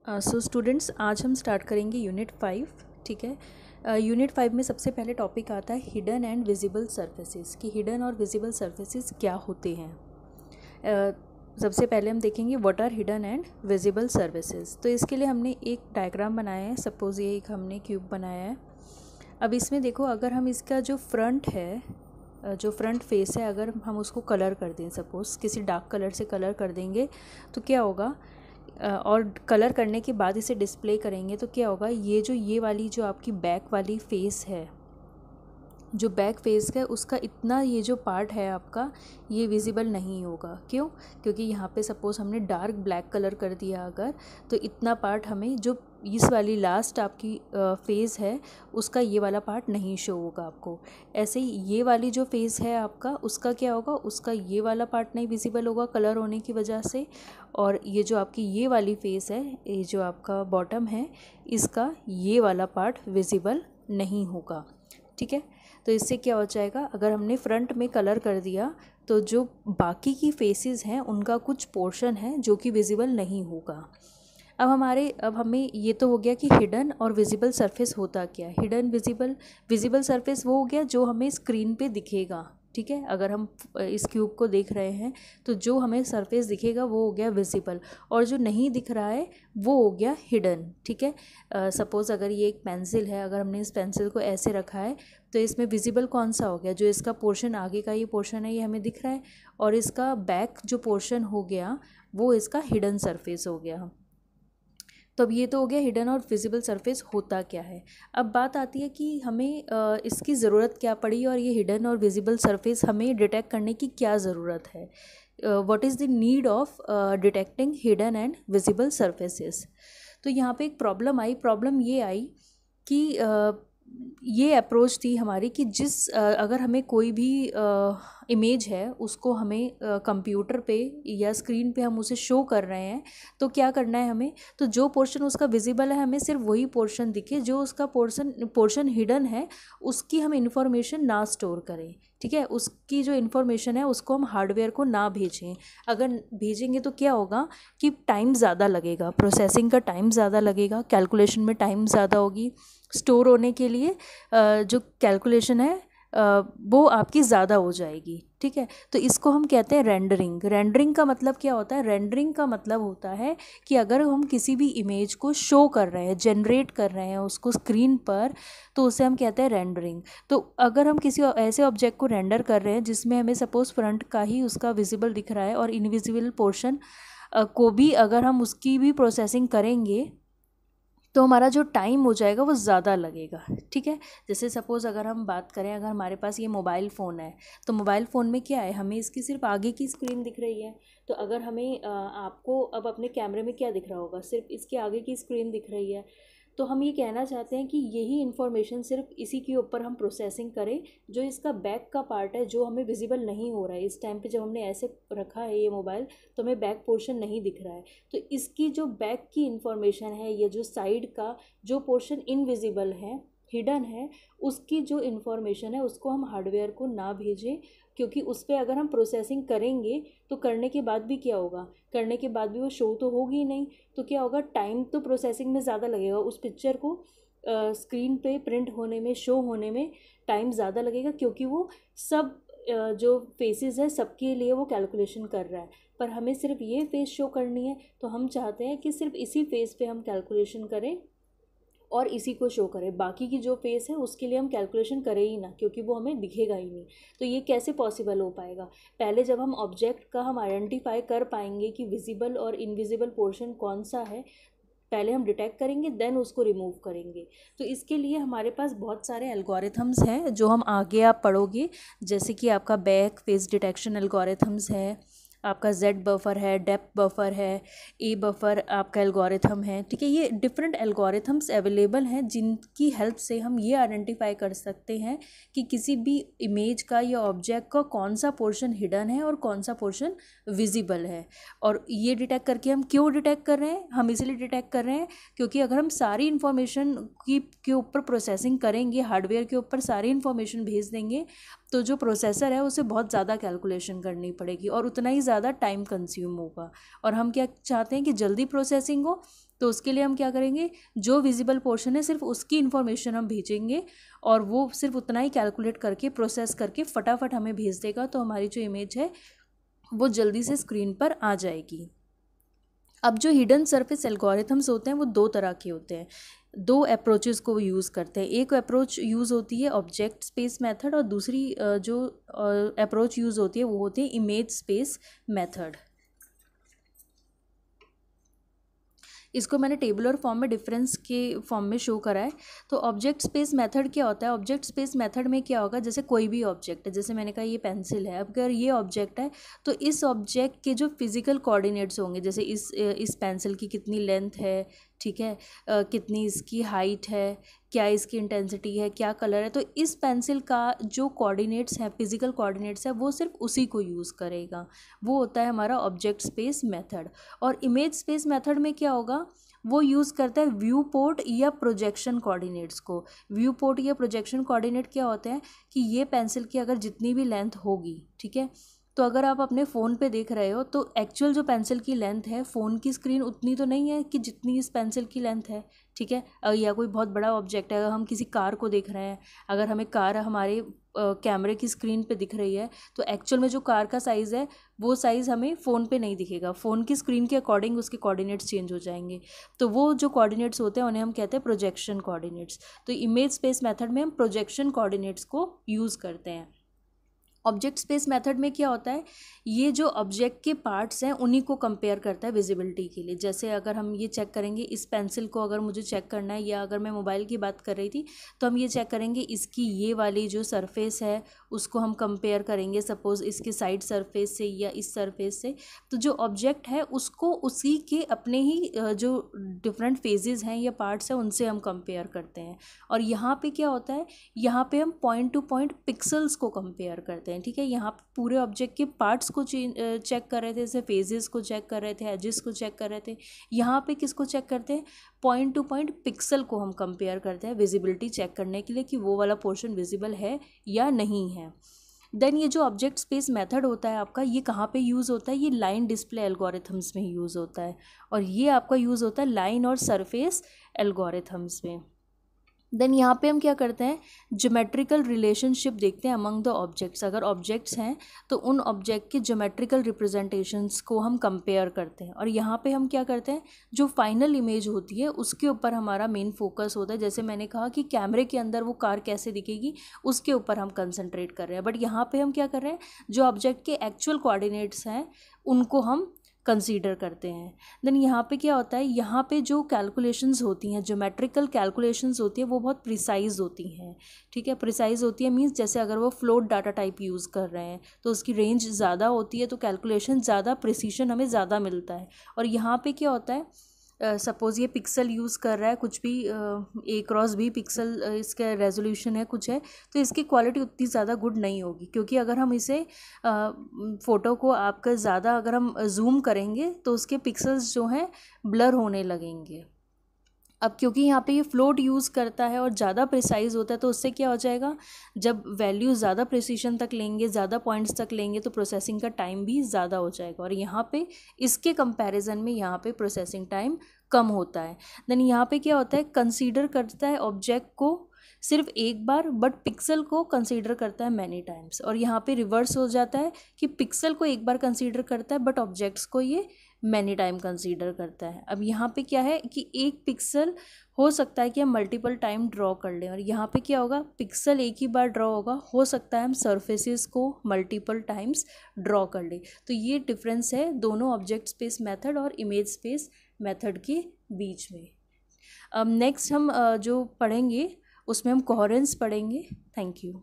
So students, आज हम start करेंगे यूनिट 5। ठीक है। यूनिट 5 में सबसे पहले टॉपिक आता है हिडन एंड विजिबल सरफेसेस कि हिडन और विजिबल सरफेसेस क्या होते हैं। सबसे पहले हम देखेंगे what are hidden and visible surfaces. तो इसके लिए हमने एक डायग्राम बनाया है। सपोज़ ये एक हमने क्यूब बनाया है। अब इसमें देखो, अगर हम इसका जो फ्रंट है, जो फ्रंट फेस है, अगर हम उसको कलर कर दें, सपोज़ किसी डार्क कलर से कलर कर देंगे तो क्या होगा, और कलर करने के बाद इसे डिस्प्ले करेंगे तो क्या होगा, ये वाली जो आपकी बैक वाली फेस है, जो बैक फेस है उसका इतना ये जो पार्ट है आपका, ये विजिबल नहीं होगा। क्यों? क्योंकि यहाँ पे सपोज़ हमने डार्क ब्लैक कलर कर दिया अगर, तो इतना पार्ट हमें, जो इस वाली लास्ट आपकी फेस है उसका ये वाला पार्ट नहीं शो होगा आपको। ऐसे ही ये वाली जो फेस है आपका, उसका क्या होगा, उसका ये वाला पार्ट नहीं विजिबल होगा कलर होने की वजह से। और ये जो आपकी ये वाली फेस है, ये जो आपका बॉटम है, इसका ये वाला पार्ट विजिबल नहीं होगा। ठीक है। तो इससे क्या हो जाएगा, अगर हमने फ्रंट में कलर कर दिया तो जो बाकी की फेसेस हैं उनका कुछ पोर्शन है जो कि विजिबल नहीं होगा। अब हमें ये तो हो गया कि हिडन और विजिबल सरफेस होता क्या है। हिडन विजिबल सरफेस वो हो गया जो हमें स्क्रीन पे दिखेगा। ठीक है। अगर हम इस क्यूब को देख रहे हैं तो जो हमें सरफेस दिखेगा वो हो गया विजिबल, और जो नहीं दिख रहा है वो हो गया हिडन। ठीक है। सपोज़ अगर ये एक पेंसिल है, अगर हमने इस पेंसिल को ऐसे रखा है तो इसमें विजिबल कौन सा हो गया, जो इसका पोर्शन आगे का ये पोर्शन है ये हमें दिख रहा है, और इसका बैक जो पोर्शन हो गया वो इसका हिडन सरफेस हो गया। तो अब ये तो हो गया हिडन और विजिबल सरफेस होता क्या है। अब बात आती है कि हमें इसकी ज़रूरत क्या पड़ी, और ये हिडन और विजिबल सरफेस हमें डिटेक्ट करने की क्या ज़रूरत है। What is the need of detecting hidden and visible surfaces. तो यहाँ पे एक प्रॉब्लम ये आई कि ये अप्रोच थी हमारी कि अगर हमें कोई भी इमेज है उसको हमें कंप्यूटर पे या स्क्रीन पे हम उसे शो कर रहे हैं, तो क्या करना है हमें, तो जो पोर्शन उसका विजिबल है हमें सिर्फ वही पोर्शन दिखे, जो उसका पोर्शन हिडन है उसकी हम इंफॉर्मेशन ना स्टोर करें। ठीक है। उसकी जो इन्फॉर्मेशन है उसको हम हार्डवेयर को ना भेजें। अगर भेजेंगे तो क्या होगा कि टाइम ज़्यादा लगेगा, प्रोसेसिंग का टाइम ज़्यादा लगेगा, कैलकुलेशन में टाइम ज़्यादा होगी, स्टोर होने के लिए जो कैलकुलेशन है वो आपकी ज़्यादा हो जाएगी। ठीक है। तो इसको हम कहते हैं रेंडरिंग का मतलब क्या होता है, रेंडरिंग का मतलब होता है कि अगर हम किसी भी इमेज को शो कर रहे हैं, जनरेट कर रहे हैं उसको स्क्रीन पर, तो उसे हम कहते हैं रेंडरिंग। तो अगर हम किसी ऐसे ऑब्जेक्ट को रेंडर कर रहे हैं जिसमें हमें सपोज़ फ्रंट का ही उसका विजिबल दिख रहा है और इनविजिबल पोर्शन को भी अगर हम उसकी भी प्रोसेसिंग करेंगे तो हमारा जो टाइम हो जाएगा वो ज़्यादा लगेगा। ठीक है। जैसे सपोज़ अगर हम बात करें, अगर हमारे पास ये मोबाइल फ़ोन है तो मोबाइल फ़ोन में क्या है, हमें इसकी सिर्फ आगे की स्क्रीन दिख रही है। तो अगर हमें आपको अब अपने कैमरे में क्या दिख रहा होगा, सिर्फ इसके आगे की स्क्रीन दिख रही है। तो हम ये कहना चाहते हैं कि यही इन्फॉर्मेशन सिर्फ इसी के ऊपर हम प्रोसेसिंग करें, जो इसका बैक का पार्ट है जो हमें विजिबल नहीं हो रहा है इस टाइम पे। जब हमने ऐसे रखा है ये मोबाइल तो हमें बैक पोर्शन नहीं दिख रहा है, तो इसकी जो बैक की इन्फॉर्मेशन है, ये जो साइड का जो पोर्शन इनविजिबल है, हिडन है, उसकी जो इन्फॉर्मेशन है उसको हम हार्डवेयर को ना भेजें, क्योंकि उस पर अगर हम प्रोसेसिंग करेंगे तो करने के बाद भी क्या होगा, करने के बाद भी वो शो तो होगी ही नहीं। तो क्या होगा, टाइम तो प्रोसेसिंग में ज़्यादा लगेगा, उस पिक्चर को स्क्रीन पे प्रिंट होने में, शो होने में टाइम ज़्यादा लगेगा, क्योंकि वो सब जो फेसेस है सबके लिए वो कैलकुलेशन कर रहा है। पर हमें सिर्फ ये फेस शो करनी है, तो हम चाहते हैं कि सिर्फ इसी फेस पे हम कैलकुलेशन करें और इसी को शो करें। बाकी की जो फेस है उसके लिए हम कैलकुलेशन करें ही ना, क्योंकि वो हमें दिखेगा ही नहीं। तो ये कैसे पॉसिबल हो पाएगा, पहले जब हम ऑब्जेक्ट का हम आइडेंटिफाई कर पाएंगे कि विजिबल और इनविजिबल पोर्शन कौन सा है, पहले हम डिटेक्ट करेंगे देन उसको रिमूव करेंगे। तो इसके लिए हमारे पास बहुत सारे एल्गोरिथम्स हैं जो हम आगे आप पढ़ोगे, जैसे कि आपका बैक फेस डिटेक्शन एल्गोरिथम्स है, आपका जेड बफर है, डेप्थ बफर है, ए बफर आपका एल्गोरिथम है। ठीक है। ये डिफरेंट एल्गोरिथम्स अवेलेबल हैं जिनकी हेल्प से हम ये आइडेंटिफाई कर सकते हैं कि किसी भी इमेज का या ऑब्जेक्ट का कौन सा पोर्शन हिडन है और कौन सा पोर्शन विजिबल है। और ये डिटेक्ट करके हम क्यों डिटेक्ट कर रहे हैं, हम इसलिए डिटेक्ट कर रहे हैं क्योंकि अगर हम सारी इन्फॉर्मेशन के ऊपर प्रोसेसिंग करेंगे, हार्डवेयर के ऊपर सारी इन्फॉर्मेशन भेज देंगे, तो जो प्रोसेसर है उसे बहुत ज़्यादा कैलकुलेशन करनी पड़ेगी और उतना ही ज़्यादा टाइम कंज्यूम होगा। और हम क्या चाहते हैं कि जल्दी प्रोसेसिंग हो, तो उसके लिए हम क्या करेंगे, जो विजिबल पोर्शन है सिर्फ उसकी इन्फॉर्मेशन हम भेजेंगे और वो सिर्फ उतना ही कैलकुलेट करके प्रोसेस करके फटाफट हमें भेज देगा, तो हमारी जो इमेज है वो जल्दी से स्क्रीन पर आ जाएगी। अब जो हिडन सरफेस एल्गोरिथम्स होते हैं वो दो तरह के होते हैं, दो अप्रोचेस को यूज़ करते हैं। एक अप्रोच यूज़ होती है ऑब्जेक्ट स्पेस मेथड और दूसरी जो अप्रोच यूज़ होती है वो होती है इमेज स्पेस मेथड। इसको मैंने टेबुलर फॉर्म में डिफरेंस के फॉर्म में शो करा है। तो ऑब्जेक्ट स्पेस मेथड क्या होता है, ऑब्जेक्ट स्पेस मेथड में क्या होगा, जैसे कोई भी ऑब्जेक्ट है, जैसे मैंने कहा ये पेंसिल है, अब अगर ये ऑब्जेक्ट है तो इस ऑब्जेक्ट के जो फिजिकल कोऑर्डिनेट्स होंगे, जैसे इस पेंसिल की कितनी लेंथ है, ठीक है, कितनी इसकी हाइट है, क्या इसकी इंटेंसिटी है, क्या कलर है, तो इस पेंसिल का जो कोऑर्डिनेट्स है, फिजिकल कोऑर्डिनेट्स है, वो सिर्फ उसी को यूज़ करेगा। वो होता है हमारा ऑब्जेक्ट स्पेस मेथड। और इमेज स्पेस मेथड में क्या होगा, वो यूज़ करता है व्यू पोर्ट या प्रोजेक्शन कोऑर्डिनेट्स को। व्यू पोर्ट या प्रोजेक्शन कोऑर्डिनेट क्या होते हैं कि ये पेंसिल की अगर जितनी भी लेंथ होगी, ठीक है, तो अगर आप अपने फ़ोन पे देख रहे हो तो एक्चुअल जो पेंसिल की लेंथ है फ़ोन की स्क्रीन उतनी तो नहीं है कि जितनी इस पेंसिल की लेंथ है, ठीक है। या कोई बहुत बड़ा ऑब्जेक्ट है, अगर हम किसी कार को देख रहे हैं, अगर हमें कार हमारे कैमरे की स्क्रीन पे दिख रही है तो एक्चुअल में जो कार का साइज़ है वो साइज़ हमें फ़ोन पे नहीं दिखेगा, फ़ोन की स्क्रीन के अकॉर्डिंग उसके कोऑर्डिनेट्स चेंज हो जाएंगे। तो वो जो कोऑर्डिनेट्स होते हैं उन्हें हम कहते हैं प्रोजेक्शन कोऑर्डिनेट्स। तो इमेज स्पेस मेथड में हम प्रोजेक्शन कोऑर्डिनेट्स को यूज़ करते हैं। ऑब्जेक्ट स्पेस मेथड में क्या होता है, ये जो ऑब्जेक्ट के पार्ट्स हैं उन्हीं को कंपेयर करता है विजिबिलिटी के लिए। जैसे अगर हम ये चेक करेंगे, इस पेंसिल को अगर मुझे चेक करना है, या अगर मैं मोबाइल की बात कर रही थी तो हम ये चेक करेंगे इसकी ये वाली जो सरफेस है उसको हम कंपेयर करेंगे, सपोज़ इसके साइड सरफेस से या इस सरफेस से। तो जो ऑब्जेक्ट है उसको उसी के अपने ही जो डिफरेंट फेजेस हैं या पार्ट्स हैं उनसे हम कंपेयर करते हैं। और यहाँ पे क्या होता है, यहाँ पे हम पॉइंट टू पॉइंट पिक्सल्स को कंपेयर करते हैं, ठीक है। यहाँ पे पूरे ऑब्जेक्ट के पार्ट्स को चेक कर रहे थे, जैसे फेजेस को चेक कर रहे थे, एजेस को चेक कर रहे थे। यहाँ पे किसको चेक करते हैं, पॉइंट टू पॉइंट पिक्सल को हम कंपेयर करते हैं विजिबिलिटी चेक करने के लिए कि वो वाला पोर्शन विजिबल है या नहीं है। देन ये जो ऑब्जेक्ट स्पेस मेथड होता है आपका, ये कहाँ पे यूज़ होता है, ये लाइन डिस्प्ले एल्गोरिथम्स में यूज़ होता है, और ये आपका यूज़ होता है लाइन और सरफेस एल्गोरिथम्स में। देन यहाँ पे हम क्या करते हैं, ज्योमेट्रिकल रिलेशनशिप देखते हैं अमंग द ऑब्जेक्ट्स। अगर ऑब्जेक्ट्स हैं तो उन ऑब्जेक्ट के ज्योमेट्रिकल रिप्रेजेंटेशंस को हम कंपेयर करते हैं। और यहाँ पे हम क्या करते हैं, जो फाइनल इमेज होती है उसके ऊपर हमारा मेन फोकस होता है। जैसे मैंने कहा कि कैमरे के अंदर वो कार कैसे दिखेगी उसके ऊपर हम कंसंट्रेट कर रहे हैं, बट यहाँ पे हम क्या कर रहे हैं, जो ऑब्जेक्ट के एक्चुअल कोऑर्डिनेट्स हैं उनको हम कंसीडर करते हैं। देन यहाँ पे क्या होता है, यहाँ पे जो कैलकुलेशंस होती हैं, ज्योमेट्रिकल कैलकुलेशंस होती है वो बहुत प्रिसाइज होती हैं, ठीक है। प्रिसाइज होती है मीन्स जैसे अगर वो फ्लोट डाटा टाइप यूज़ कर रहे हैं तो उसकी रेंज ज़्यादा होती है, तो कैलकुलेशन ज़्यादा, प्रिसीशन हमें ज़्यादा मिलता है। और यहाँ पे क्या होता है, सपोज़ ये पिक्सल यूज़ कर रहा है, कुछ भी A×B पिक्सल इसका रेजोल्यूशन है, कुछ है, तो इसकी क्वालिटी उतनी ज़्यादा गुड नहीं होगी, क्योंकि अगर हम इसे फ़ोटो को आपका ज़्यादा अगर हम जूम करेंगे तो उसके पिक्सल्स जो हैं ब्लर होने लगेंगे। अब क्योंकि यहाँ पे ये फ्लोट यूज़ करता है और ज़्यादा प्रिसाइज होता है, तो उससे क्या हो जाएगा, जब वैल्यू ज़्यादा प्रिसीशन तक लेंगे, ज़्यादा पॉइंट्स तक लेंगे, तो प्रोसेसिंग का टाइम भी ज़्यादा हो जाएगा। और यहाँ पे इसके कंपैरिजन में यहाँ पे प्रोसेसिंग टाइम कम होता है। देन यहाँ पे क्या होता है, कंसीडर करता है ऑब्जेक्ट को सिर्फ एक बार, बट पिक्सल को कंसीडर करता है मैनी टाइम्स। और यहाँ पे रिवर्स हो जाता है कि पिक्सल को एक बार कंसीडर करता है बट ऑब्जेक्ट्स को ये मैनी टाइम कंसीडर करता है। अब यहाँ पे क्या है कि एक पिक्सल हो सकता है कि हम मल्टीपल टाइम ड्रॉ कर लें, और यहाँ पे क्या होगा, पिक्सल एक ही बार ड्रॉ होगा, हो सकता है हम सरफेसेस को मल्टीपल टाइम्स ड्रॉ कर लें। तो ये डिफरेंस है दोनों ऑब्जेक्ट स्पेस मेथड और इमेज स्पेस मेथड के बीच में। अब नेक्स्ट हम जो पढ़ेंगे उसमें हम कोहेरेंस पढ़ेंगे। Thank you.